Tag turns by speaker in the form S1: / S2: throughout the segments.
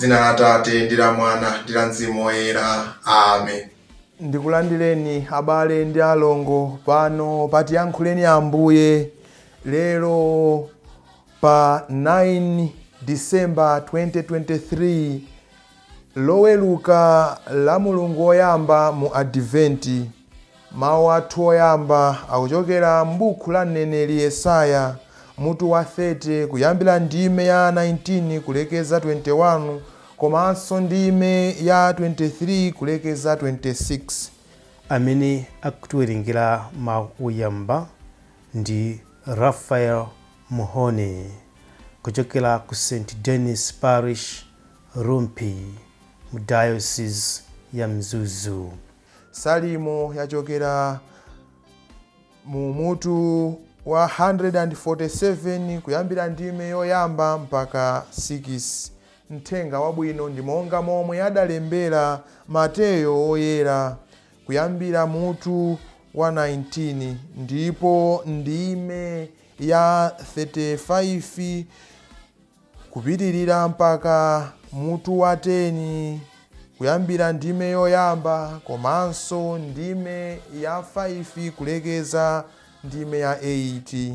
S1: M'dzina la Atate ndi la Mwana ndi la Mzimu Woyera. Amen.
S2: Ndikulandireni abale ndi alongo pano patiyankhuleni Ambuye lero pa 9 December 2023 Loweruka la Mulungu Woyamba mu Adventi. Mawu athu oyamba akuchokera m'buku la mneneri Yesaya mutu wa 30 kuyambira ndime ya 19 kulekeza 21 komanso ndime ya 23 kulekeza 26.
S3: Amene akutiwerengera mawu oyamba ndi Raphael Muhone kuchokera ku St. Denis Parish, Rumpi, mu Diocese ya Mzuzu.
S2: Salimo yachokera mu mutu wa 147 kuyambira ndime yoyamba mpaka 6. Mthenga wabwino ndi monga momwe adalembera Mateyo oyera kuyambira mutu wa 19 ndipo ndime ya 35 kupitirira mpaka mutu wa 10 kuyambira ndime yoyamba komanso ndime ya 5 kulekeza ndime ya 8.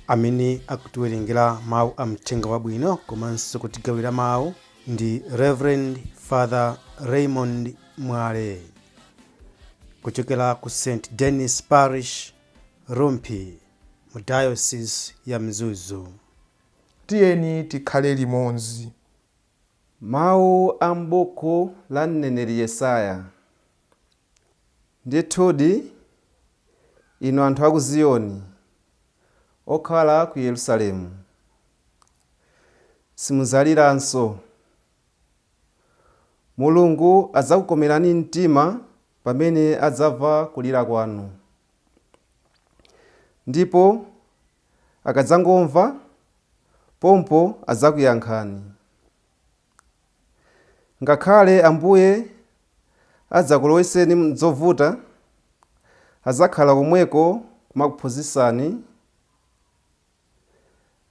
S3: Amene akutiwerengera mawu a mthenga wabwino komanso kutigawira mawu ndi Reverend Father Raymond Mwale kuchokera ku St. Denis Parish, Rumpi, mu Diocese ya Mzuzu.
S2: Tiyeni tikhale limodzi.
S4: Mawu a m'buku la mneneri Yesaya. Ndithudi, inu anthu a ku Ziyoni, okhala ku Yerusalemu, simudzaliranso. Mulungu adzakukomerani mtima pamene adzamva kulira kwanu. Ndipo akadzangomva, pompo adzakuyankhani. Ngakhale Ambuye adzakulowetseni m'zovuta, adzakhala komweko kumakuphunzitsani.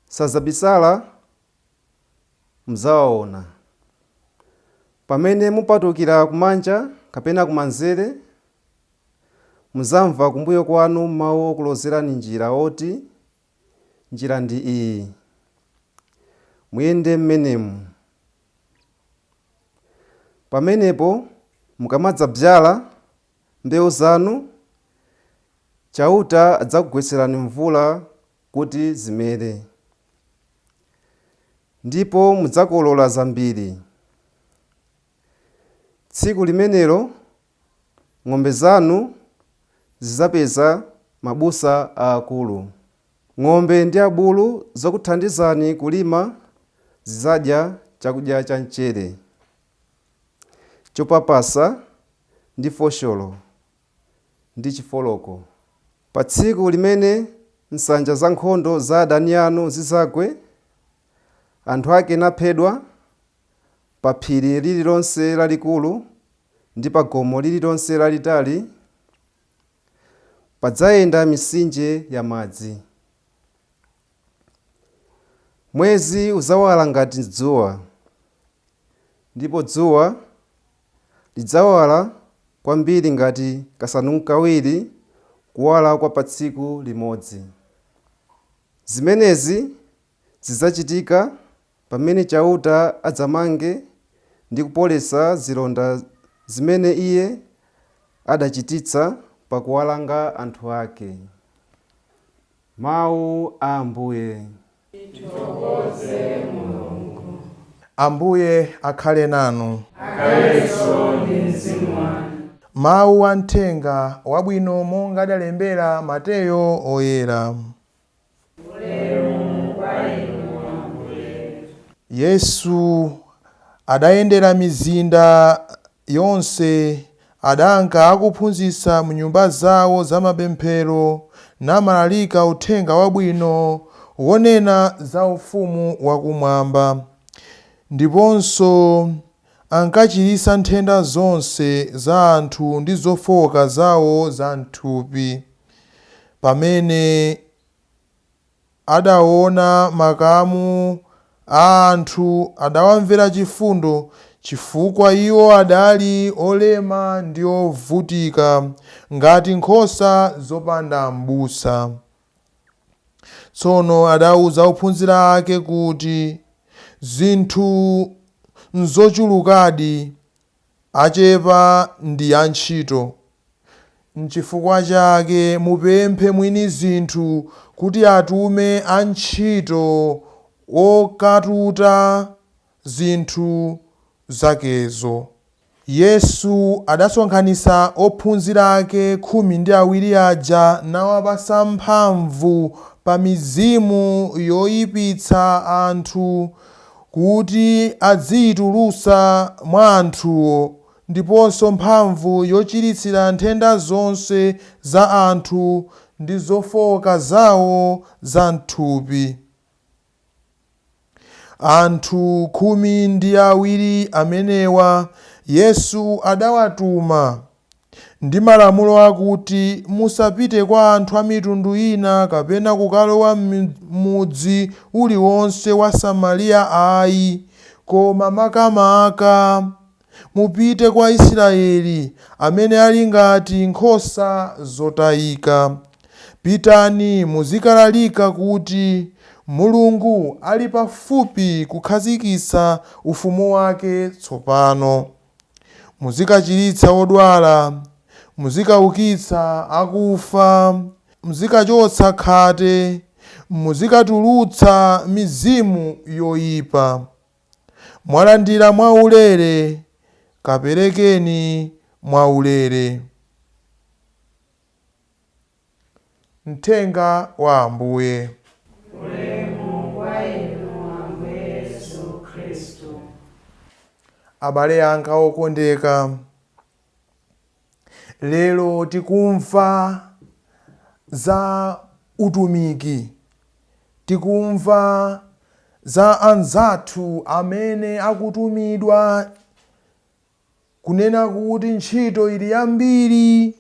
S4: Sadzabisala mudzawaona. Pamene mupatukira kumanja kapena kumanzere, mudzamva kumbuyo kwanu mawu okulozerani njira oti, njira ndi iyi, muyende m'menemu. Pamenepo mukamadzadzala mbewu zanu, chauta adzakugwetserani mvula kuti zimere. Ndipo mudzakolola zambiri. Tsiku limenelo ng'ombe zanu zidzapeza mabusa aakulu. Ng'ombe ndi abulu zokuthandizani kulima zidzadya chakudya cha mchere, chopapasa ndi fosholo ndi chifoloko. Pa tsiku limene nsanja za nkhondo za adani anu zidzagwe, anthu ake naphedwa pa phiri lililonse lalikulu ndi pa gomo lililonse lalitali, padzayenda mitsinje ya madzi. Mwezi udzawala ngati dzuwa, ndipo dzuwa lidzawala kwambiri ngati kasanu n'kawiri kuwala kwa pa tsiku limodzi. Zimenezi zidzachitika pamene chauta adzamange ndi kupoletsa zilonda zimene iye adachititsa pakuwalanga anthu ake. Mawu a Ambuye.
S2: Ambuye akhale nanu.
S5: Akhalenso ndi mzimu wanu.
S2: Mawu a mthenga wabwino monga adalembera Mateyo oyera. Yesu adayendera mizinda yonse, adanka akuphunzitsa mu nyumba zawo zamapemphero namalalika uthenga wabwino wonena za ufumu wakumwamba. Ndiponso ankachiritsa nthenda zonse za anthu ndi zofowoka zawo za m'thupi. Pamene adaona makamu anthu adawamvera chifundo chifukwa iwo adali olema ndi ovutika ngati nkhosa zopanda m'busa. Tsono adawuza ophunzira ake kuti zinthu nzochulukadi, achepa ndi antchito. N'chifukwa chake mupemphe mwini zinthu kuti atume antchito okatuta zinthu zakezo. Yesu adasonkhanitsa ophunzira ake 12 aja nawapatsa mphamvu pa mizimu yoyipitsa anthu kuti adziyitulutsa mwa anthuwo, ndiponso mphamvu yochiritsira nthenda zonse za anthu ndi zofowoka zawo za m'thupi. Anthu 12 amenewa Yesu adawatuma ndi malamulo akuti musapite kwa anthu a mitundu ina kapena kukalowa m'mudzi uliwonse wa Samariya ayi, koma makamaka mupite kwa Israeli amene ali ngati nkhosa zotayika. Pitani muzikalalika kuti Mulungu ali pafupi kukhazikitsa ufumu wake tsopano. Muzikachiritsa odwala, muzikaukitsa akufa, muzikachotsa khate, muzikatulutsa mizimu yoyipa. Mwalandira mwaulere, kaperekeni mwaulere. Mthenga wa Ambuye.
S5: Ulemu kwa inu Ambuye Yesu Khristu.
S2: Abale anga okondeka, lero tikumva za utumiki, tikumva za anzathu amene akutumidwa kunena kuti ntchito ili yambiri,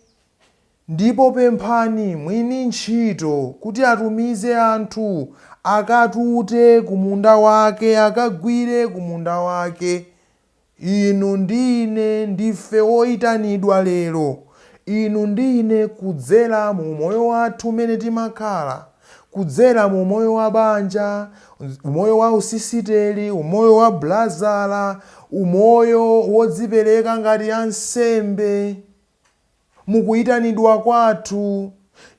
S2: ndipo pemphani mwini ntchito kuti atumize anthu akatute kumunda wake, akagwire kumunda wake. Inu ndine ndife oyitanidwa lero, inu ndine kudzera mu moyo wathu umene timakhala, kudzera mu moyo wa banja, umoyo wa usisiteli, umoyo wa blazala, umoyo wodzipereka ngati ansembe. Mukuyitanidwa kwathu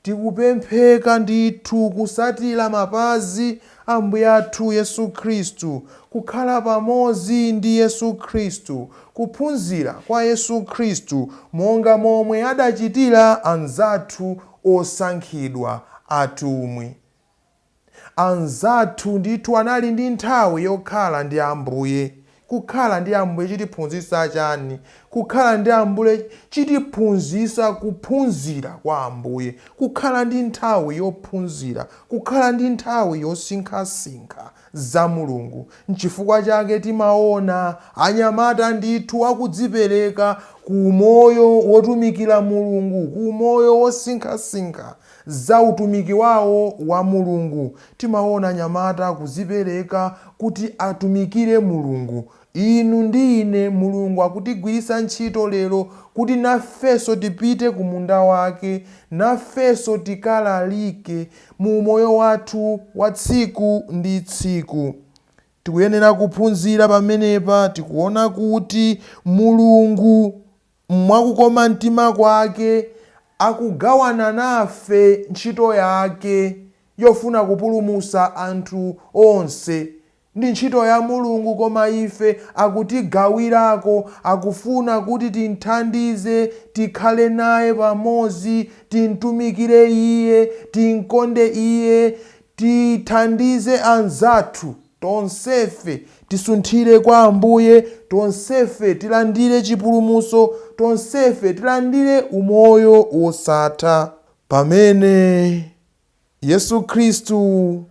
S2: tikupempheka ndithu kusatira mapazi a Ambuye athu Yesu Khristu, kukhala pamodzi ndi Yesu Khristu, kuphunzira kwa Yesu Khristu monga momwe adachitira anzathu osankhidwa atumwi. Anzathu ndithu anali ndi nthawi yokhala ndi Ambuye. Kukhala ndi Ambuye chitiphunzitsa chani? Kukhala ndi Ambuye chitiphunzitsa kuphunzira kwa Ambuye, kukhala ndi nthawi yophunzira, kukhala ndi nthawi yosinkhasinkha za Mulungu. N'chifukwa chake timaona anyamata ndithu akudzipereka ku moyo wotumikira Mulungu, ku moyo wosinkhasinkha za utumiki wawo wa Mulungu. Timaona anyamata akudzipereka kuti atumikire Mulungu. Inu ndi ine Mulungu akutigwiritsa ntchito lero kuti nafenso tipite ku munda wake, nafenso tikalalike mu moyo wathu wa tsiku ndi tsiku. Tikuyenera kuphunzira pamenepa. Tikuona kuti Mulungu mwakukoma mtima kwake akugawana nafe ntchito yake yofuna kupulumutsa anthu onse. Ndi ntchito ya Mulungu, koma ife akutigawirako, akufuna kuti tinthandize, tikhale naye pamodzi, timtumikire Iye, timkonde Iye, tithandize anzathu. Tonsefe tisunthire kwa Ambuye, tonsefe tilandire chipulumutso, tonsefe tilandire umoyo wosatha. Pamene Yesu Khristu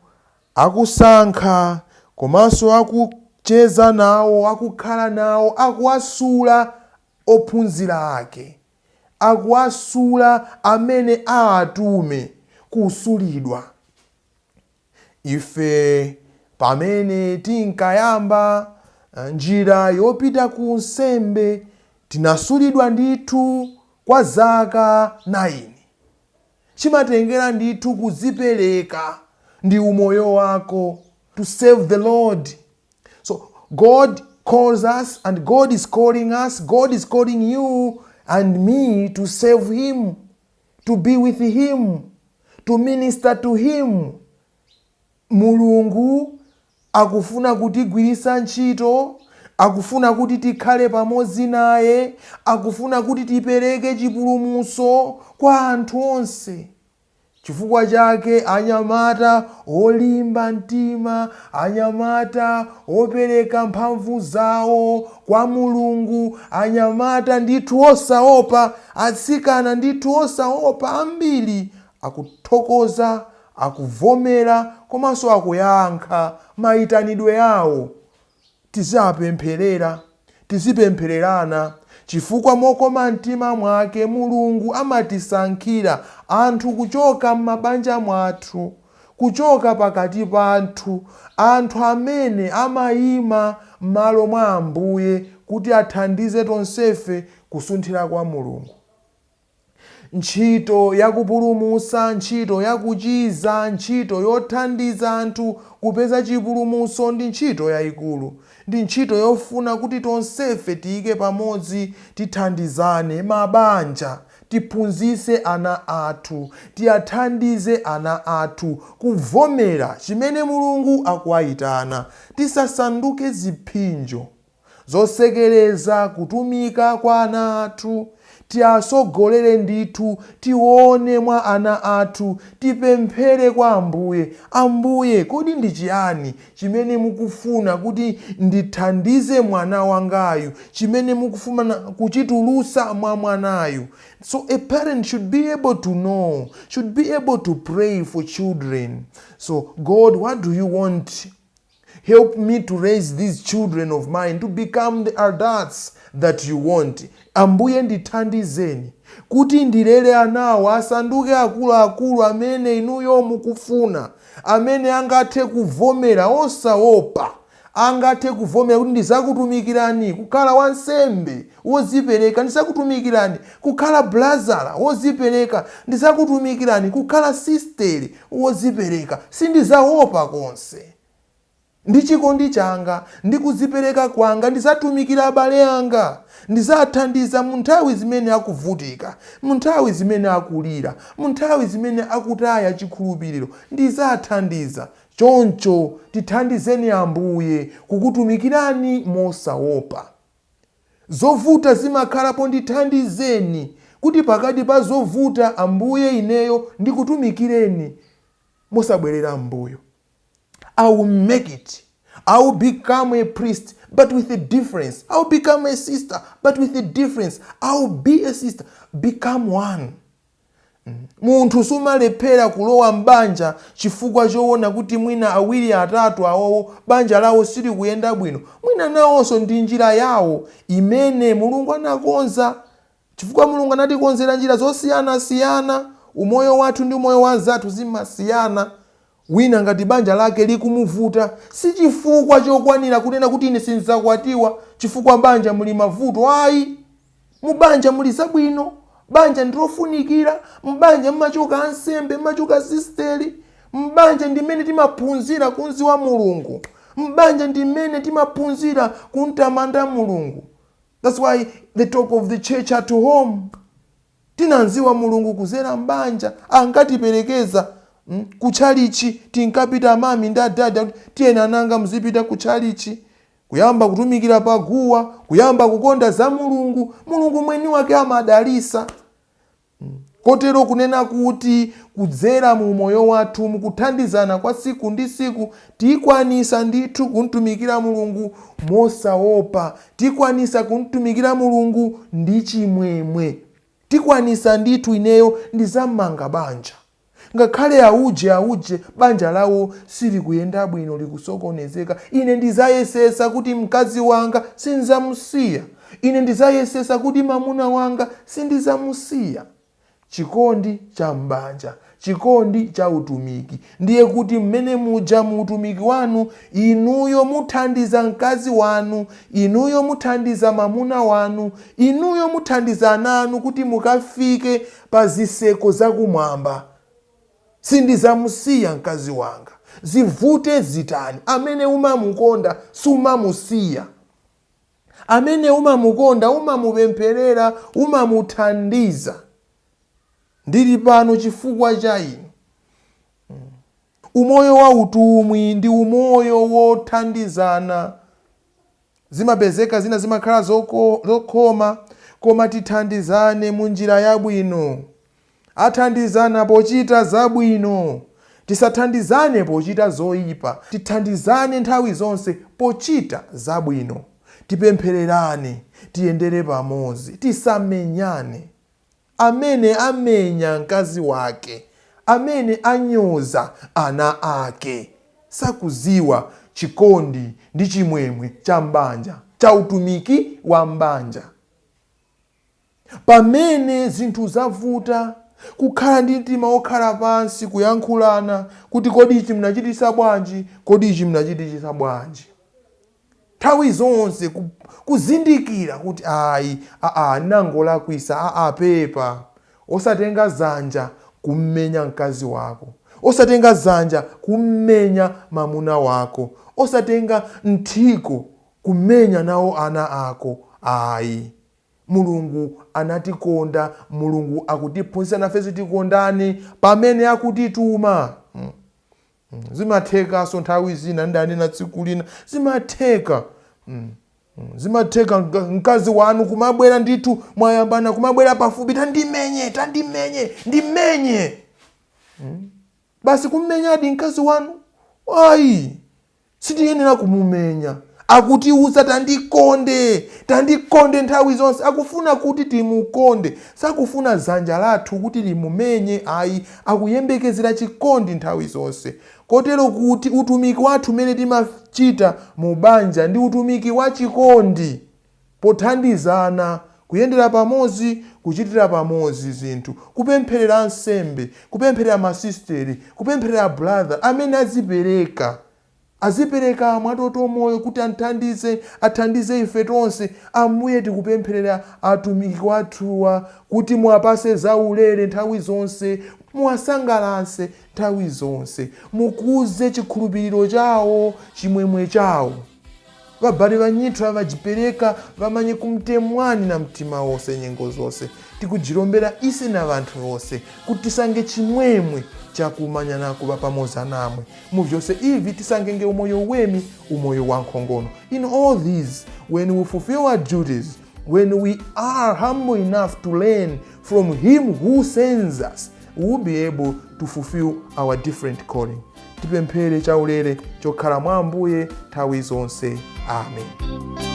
S2: akusankha komanso akucheza nawo, akukhala nawo, akuwasula ophunzira ake, akuwasula amene awatume kusulidwa. Ife pamene tinkayamba njira yopita ku nsembe, tinasulidwa ndithu kwa zaka 9. Chimatengera ndithu kuzipereka ndi umoyo wako to serve the Lord. So God calls us, and God is calling us, God is calling you and me to serve him, to be with him, to minister to him. Mulungu akufuna kutigwirisa ntchito, akufuna kuti tikhale pamodzi naye, akufuna kuti tipereke chipulumutso kwa anthu onse. Chifukwa chake anyamata olimba mtima, anyamata opereka mphamvu zawo kwa Mulungu, anyamata ndithu osaopa, atsikana ndithu osaopa ambiri akuthokoza, akuvomera, komanso akuyankha mayitanidwe yawo. Tizapempherera, tizipemphererana, chifukwa mokoma mtima mwake Mulungu amatisankhira anthu kuchoka m'mabanja mwathu, kuchoka pakati pathu, anthu amene amayima m'malo mwa Ambuye kuti athandize tonsefe kusunthira kwa Mulungu. Ntchito yakupulumutsa, ntchito yakuchiza, ntchito yothandiza anthu kupeza chipulumutso ndi ntchito yayikulu. Ndi ntchito yofuna kuti tonsefe tiyike pamodzi, tithandizane mabanja, tiphunzitse ana athu, tiyathandize ana athu kuvomera chimene Mulungu akuwayitana. Tisasanduke ziphinjo zosekereza kutumika kwa ana athu. Tiyasogolere ndithu, tione mwa ana athu, tipemphere kwa Ambuye. Ambuye, kodi ndi chiyani chimene mukufuna kuti ndithandize mwana wangayu, chimene mukufuna kuchitulutsa mwa mwanayu? So a parent should be able to know, should be able to pray for children. So God, what do you want? Help me to raise these children of mine to become the adults that you want. Ambuye ndithandizeni kuti ndilere anawo asanduke akuluakulu amene inuyo mukufuna, amene angathe kuvomera osaopa, angathe kuvomera kuti ndizakutumikirani kukhala wansembe wozipereka, ndizakutumikirani kukhala blazara wozipereka, ndizakutumikirani kukhala sisteri wozipereka, sindizaopa konse. Ndi chikondi changa, ndi kuzipereka kwanga, ndizatumikira abale anga, ndizathandiza mu nthawi zimene akuvutika, mu nthawi zimene akulira, mu nthawi zimene akutaya chikhulupiriro, ndizathandiza. Choncho tithandizeni Ambuye kukutumikirani mosaopa. Zovuta zimakhalapo, ndithandizeni kuti pakati pa zovuta Ambuye ineyo ndikutumikireni mosabwerera mbuyo. I will make it. I will become a priest, but with a difference. I will become a sister, but with a difference. I will be a sister. Become one. Munthu sumalephera kulowa mbanja chifukwa choona kuti mwina awiri atatu awowo banja lawo sili kuyenda bwino. Mwina nawonso ndi njira yawo imene Mulungu anakonza. Chifukwa Mulungu anatikonzera njira zosiyana-siyana. Umoyo wathu ndi umoyo wa zathu zimasiyana. Wina ngati banja lake likumuvuta, si chifukwa chokwanira kunena kuti ine sinzakwatiwa chifukwa banja muli mavuto. Ayi, mubanja muli zabwino, banja ndilofunikira, mbanja mmachoka ansembe, mmachoka sisteri, mbanja ndimene timaphunzira kunziwa Mulungu, mbanja ndimene timaphunzira kuntamanda Mulungu. That's why the top of the church at home. Tinanziwa Mulungu kuzera mbanja, angatiperekeza kuchalichi, tinkapita mami nda dada tiyena nanga mzipita kuchalichi, kuyamba kutumikira paguwa, kuyamba kukonda za Mulungu. Mulungu mweni wake amadalisa. Kotero kunena kuti kudzera mu moyo wathu mukuthandizana kwa siku ndi siku, tikwanisa ndithu kuntumikira Mulungu mosaopa, tikwanisa kuntumikira Mulungu ndi chimwemwe, tikwanisa ndithu ineyo ndizamanga banja. Ngakhale auje banja lawo sili kuyenda bwino, likusokonezeka, ine ndizayesesa kuti mkazi wanga sinzamusiya, ine ndizayesesa kuti mamuna wanga sindizamusiya. Chikondi cha mbanja chikondi cha utumiki. Ndiye kuti mmene muja mu utumiki wanu, inuyo muthandiza mkazi wanu, inuyo muthandiza mamuna wanu, inuyo muthandiza ana anu kuti mukafike pa ziseko zakumwamba. Sindizamusiya mkazi wanga, zivute zitani. Amene umamukonda sumamusiya. Amene umamukonda umamupempherera, umamuthandiza. Ndili pano chifukwa cha inu. Umoyo wa utumwi ndi umoyo wothandizana. Zimapezeka zina zimakhala zokhoma, koma tithandizane mu njira yabwino. Athandizana pochita zabwino. Tisathandizane pochita zoyipa. Tithandizane nthawi zonse pochita zabwino. Tipemphererane, tiyendere pamodzi, tisamenyane. Amene amenya mkazi wake, amene anyoza ana ake, sakuziwa chikondi ndi chimwemwe cha mbanja, cha utumiki wa mbanja. Pamene zinthu zavuta, kukhala ndi mtima okhala pansi, kuyankhulana kuti kodi ichi mnachitisa bwanji, kodi ichi mnachitisa bwanji. Nthawi zonse kuzindikira kuti nangolakwisa, pepa. Osatenga zanja kummenya mkazi wako, osatenga zanja kummenya mamuna wako, osatenga nthiko kummenya nawo ana ako. Mulungu anatikonda, Mulungu akutiphunzitsa nafeso tikondane pamene akutituma. Zimatheka so nthawi zina, ndanena tsiku lina, zimatheka. Zimatheka mkazi wanu kumabwera ndithu mwayambana, kumabwera pafupi, ndimenye. Basi kummenyadi mkazi wanu? Sitiyenera kumumenya. Akutiuza tandikonde nthawi zonse. Akufuna kuti timukonde, sakufuna zanja lathu kuti limumenye. Akuyembekezera chikondi nthawi zonse. Kotero kuti utumiki wathu umene timachita mu banja ndi utumiki wa chikondi, pothandizana, kuyendera pamodzi, kuchitira pamodzi zinthu, kupempherera ansembe, kupempherera masisteri, kupempherera brother amene azipereka mwatoto moyo kuti athandize ife tonse. Ambuye tikupempherera atumiki wathuwa kuti muwapase zaulere nthawi zonse, muwasangalatse nthawi zonse, mukuze chikhulupiriro chawo, chimwemwe chawo. Vabale vanyithu avajipereka vamanye kumtemwani na mtima wonse nyengo zonse. Tikujilombera ise na vanthu vonse kuti tisange chimwemwe chakumanyana kuba pamodzi namwe. Mu vyonse ivi tisangenge umoyo wemi, umoyo wa nkhongono. In all these, when we fulfill our duties, when we are humble enough to learn from him who sends us, we will be able to fulfill our different calling. Tipemphere chaulere chokhala mwa Ambuye nthawi zonse. Amen.